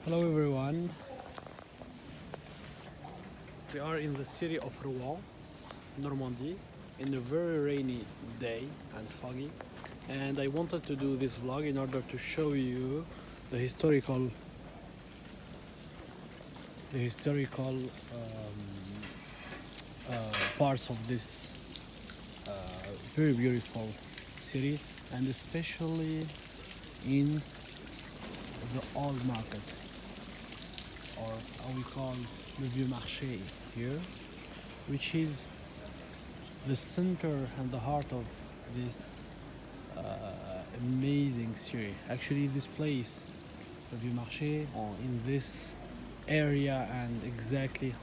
Hello everyone. We are in the city of Rouen, Normandy, in a very rainy day and foggy. And I wanted to do this vlog in order to show you the historical parts of this very beautiful city, and especially in the old market, or how we call le Vieux Marché here, which is the center and the heart of this amazing city. Actually, this place, the Vieux Marché, in this area and exactly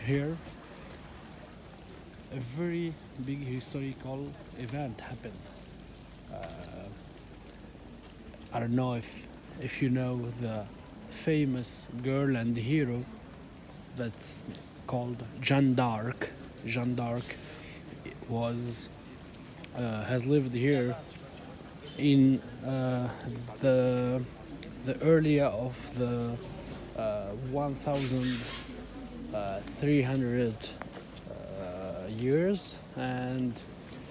here, a very big historical event happened. I don't know if you know the famous girl and hero that's called Jeanne d'Arc. Jeanne d'Arc was has lived here in the earlier of the 1300 years, and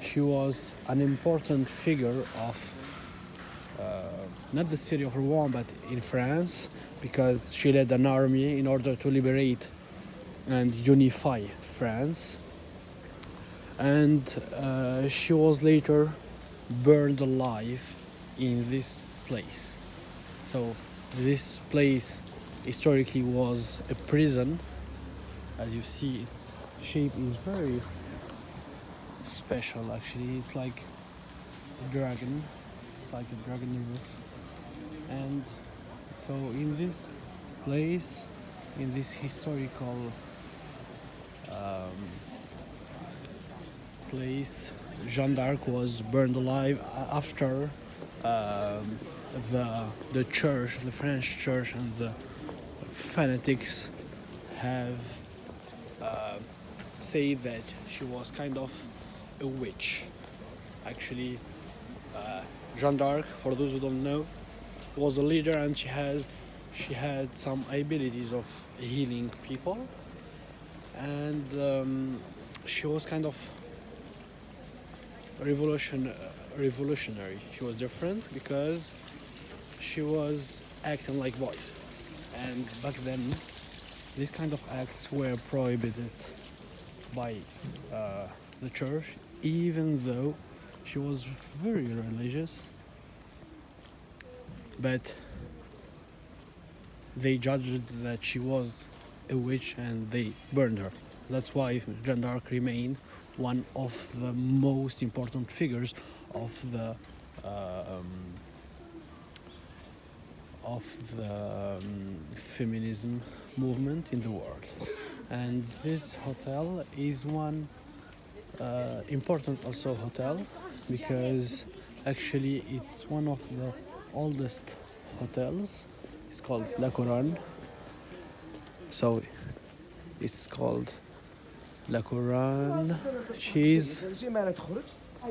she was an important figure of not the city of Rouen but in France, because she led an army in order to liberate and unify France, and she was later burned alive in this place. So this place historically was a prison. As you see, its shape is very special. Actually, it's like a dragon. It's like a dragon roof. And so in this place, in this historical place, Jeanne d'Arc was burned alive after the church, the French church, and the fanatics have said that she was kind of a witch. Actually, Jeanne d'Arc, for those who don't know, was a leader, and she had some abilities of healing people, and she was kind of revolutionary. She was different because she was acting like boys, and back then these kind of acts were prohibited by the church, even though she was very religious. But they judged that she was a witch and they burned her. That's why Jeanne d'Arc remained one of the most important figures of the feminism movement in the world. And this hotel is one important also hotel, because actually it's one of the oldest hotels. It's called La Couronne. So it's called La Couronne, which is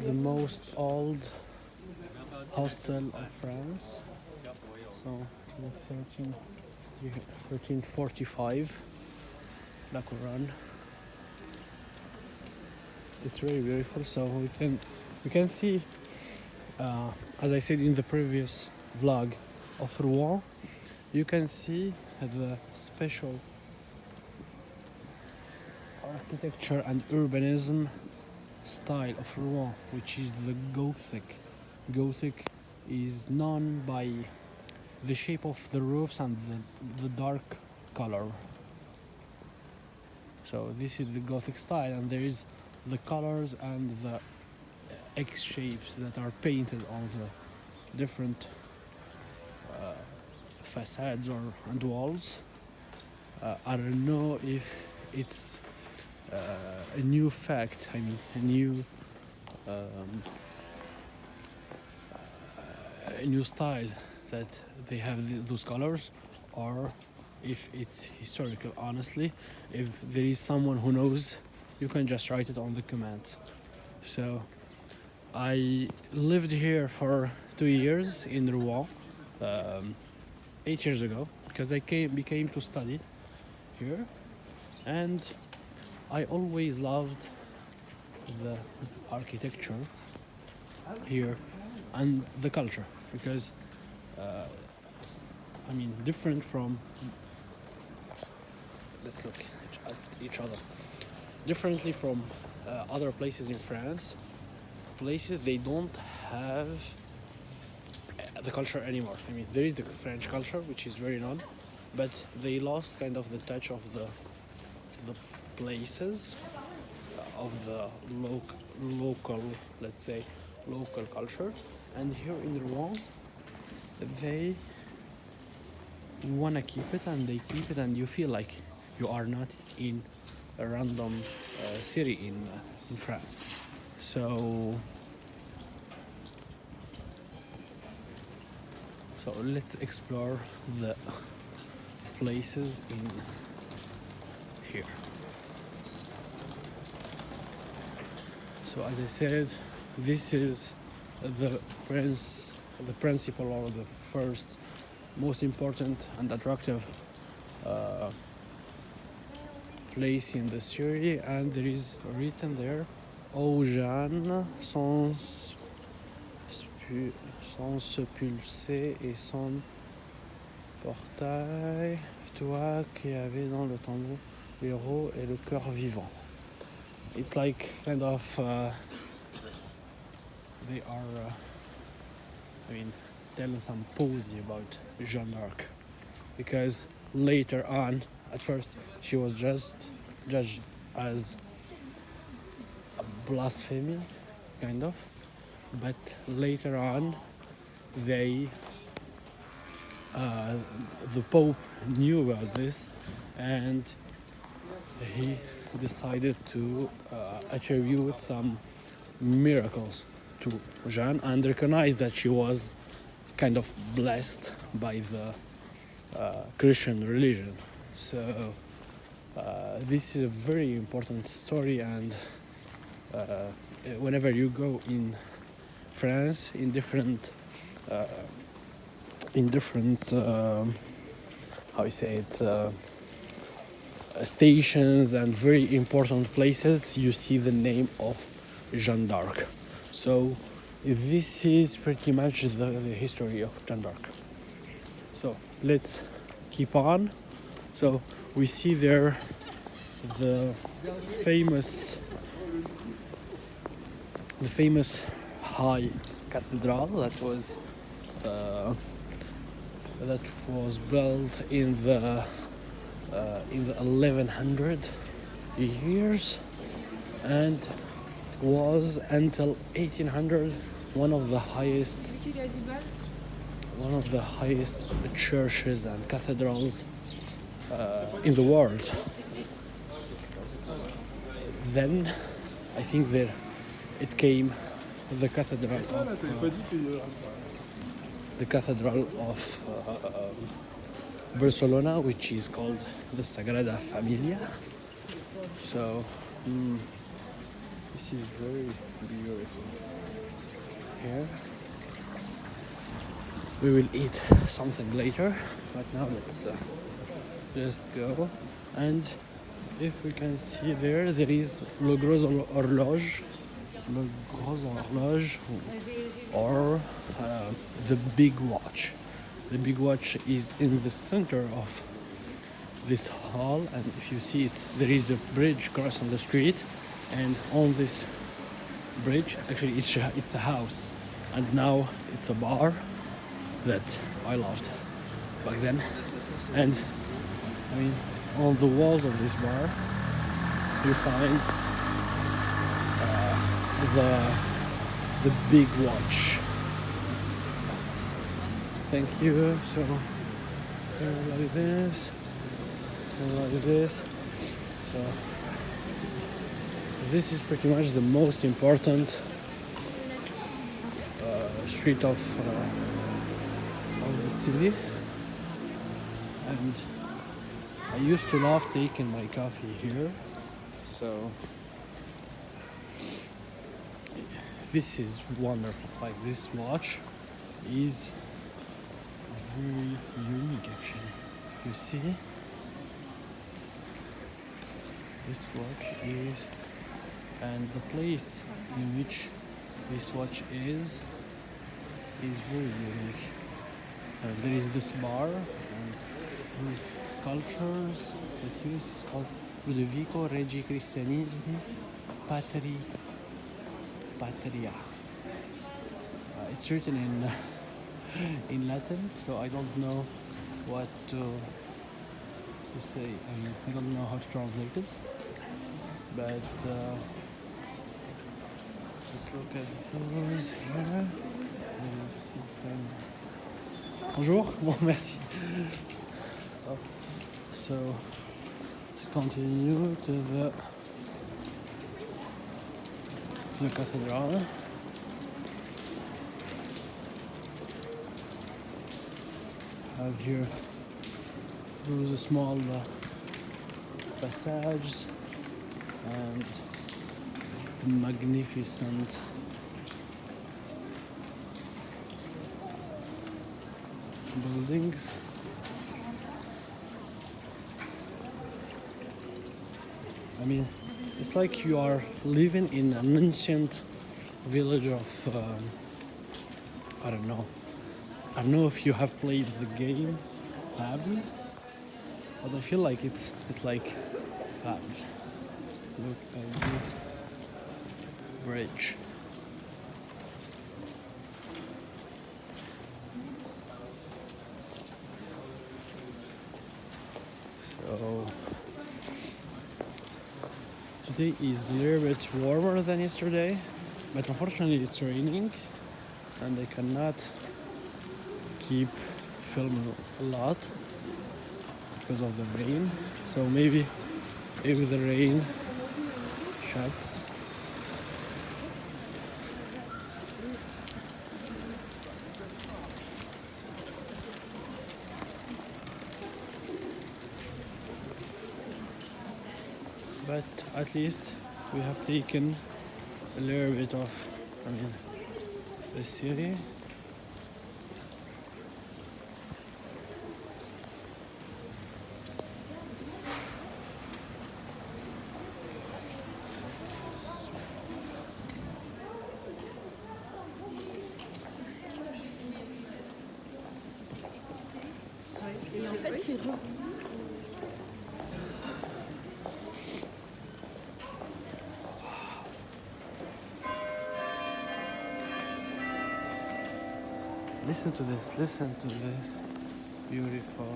the most old hostel of France. So the 1345, La Couronne. It's very beautiful. So we can see, as I said in the previous vlog of Rouen, you can see the special architecture and urbanism style of Rouen, which is the Gothic. Gothic is known by the shape of the roofs and the dark color. So this is the Gothic style, and there is the colors and the X shapes that are painted on the different facades and walls. I don't know if it's a new fact, I mean a new style that they have those colors, or if it's historical. Honestly, if there is someone who knows, you can just write it on the comments. So I lived here for 2 years in Rouen, 8 years ago, because I became to study here, and I always loved the architecture here and the culture, because different from, let's look at each other, differently from other places in France. Places they don't have the culture anymore. I mean, there is the French culture, which is very known, but they lost kind of the touch of the places of the local, let's say, local culture. And here in Rouen, they wanna keep it, and they keep it, and you feel like you are not in a random city in France. So let's explore the places in here. So as I said, this is the principal, or the first most important and attractive place in the city, and there is written there, "Ô Jeanne, sans se pulser et sans portail, toi qui avais dans le tombeau l'héros et le cœur vivant." It's like kind of they are telling some poesy about Joan of Arc, because later on, at first she was just judged as a blasphemy, kind of, but later on the Pope knew about this, and he decided to attribute some miracles to Jeanne, and recognize that she was kind of blessed by the Christian religion. So this is a very important story, and whenever you go in France, in different stations and very important places, you see the name of Jeanne d'Arc. So this is pretty much the history of Jeanne d'Arc. So let's keep on. So we see there the famous high cathedral that was built in the 1100 years, and was until 1800 one of the highest churches and cathedrals in the world. Then I think there it came the cathedral of Barcelona, which is called the Sagrada Familia. So this is very beautiful. Here we will eat something later, but now let's just go. And if we can see there is Le Gros Horloge, or the Big Watch. The Big Watch is in the center of this hall, and if you see it, there is a bridge crossing the street, and on this bridge, actually it's a house, and now it's a bar that I loved back then. And on the walls of this bar you find the Big Watch. Thank you. So like this, like this. So this is pretty much the most important street of the city, and I used to love taking my coffee here. So this is wonderful. Like this watch is very unique actually. You see, this watch is, and the place in which this watch is very unique. There is this bar and those sculptures, statues. It's called Ludovico Regi Christianismi Patria. It's written in Latin, so I don't know what to say. I mean, I don't know how to translate it. But just look at those here. Bonjour. Bon, merci. Oh. So let's continue to the cathedral. Have here those small passages and magnificent buildings. I mean, it's like you are living in an ancient village of I don't know if you have played the game Fable, but I feel like it's like Fable. Look at this bridge. So today is a little bit warmer than yesterday, but unfortunately it's raining and I cannot keep filming a lot because of the rain. So maybe if the rain shuts, but at least we have taken a little bit of, I mean, the city. Et en fait, il Listen to this, beautiful.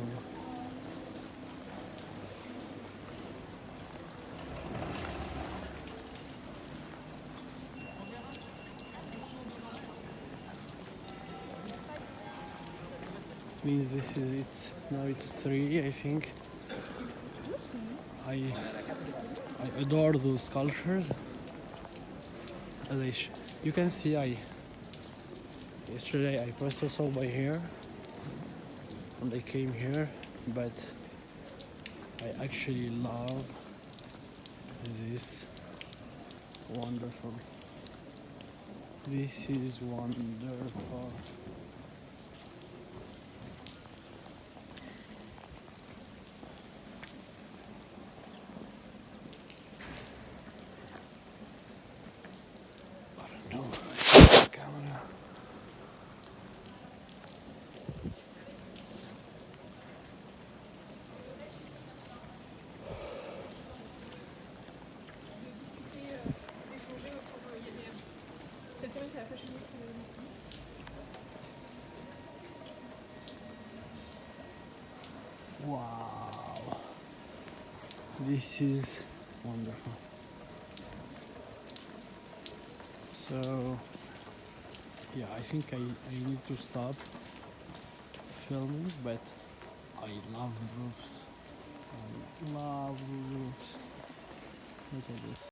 Means this is it. Now it's 3, I think. I adore those sculptures. You can see, yesterday I passed also by here, and I came here, but I actually love this. Wonderful. This is wonderful. Wow, this is wonderful. So yeah, I think I need to stop filming, but I love roofs. I love roofs. Look at this.